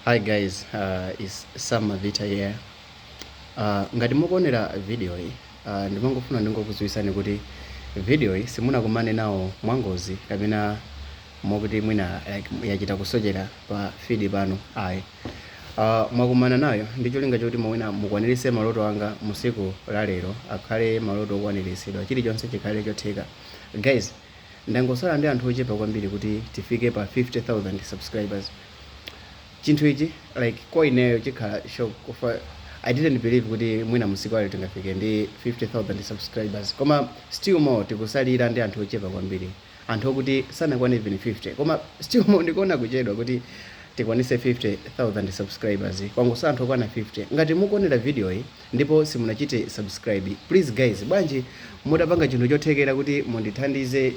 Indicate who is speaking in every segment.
Speaker 1: Hi guys, it's Sam Vita here. Ngati mukuonera video hii, ndimangofuna ndingokudziwitsani kuti video hii simunakumane nawo mwangozi kapena mokuti mwina yachita kusochera pa feed pano ayi. Mwakumana nayo ndi cholinga choti mwina mukwaniritse maloto anga musiku la lero akhale maloto okwaniritsidwa chilichonse chikhale chotheka. Guys, ndangosala ndi anthu ochepa kwambiri kuti tifike pa 50,000 subscribers. Chinthu ichi like kwa ineyo chikhala shock kufa. I didn't believe kuti mwina musiku lero tingafike ndi 50,000 subscribers, koma still more tikusalira ndi anthu ochepa kwambiri, anthu okuti sanakwane even 50, koma still more ndikuona kuchedwa kuti tikwanise 50,000 subscribers kwangu anthu okwana 50. Ngati mukuonera video hii ndipo simunachite subscribe, please guys, bwanji mutapanga chinthu chothekera kuti mundithandize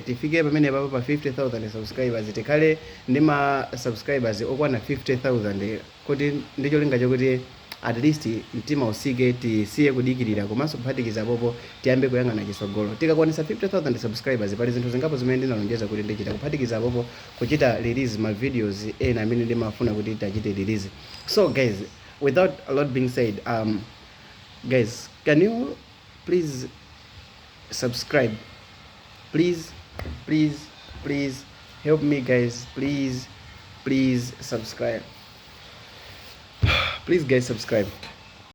Speaker 1: tifike pamene pa 50,000 subscribers, tikhale ndi ma subscribers okwana 50,000 kuti ndicho linga chokuti at least mtima usike, tisiye kudikirira komanso kuphatikiza popo tiyambe kuyang'ana chisogolo. Tikakwanisa 50,000 subscribers pali zinthu zingapo zimene ndinalonjeza kuti ndichita kuphatikiza popo kuchita release ma videos ena amene ndimafuna kuti tachite release. So guys, without a lot being said, guys, can you please subscribe? Please help me guys, please subscribe. Please guys, subscribe.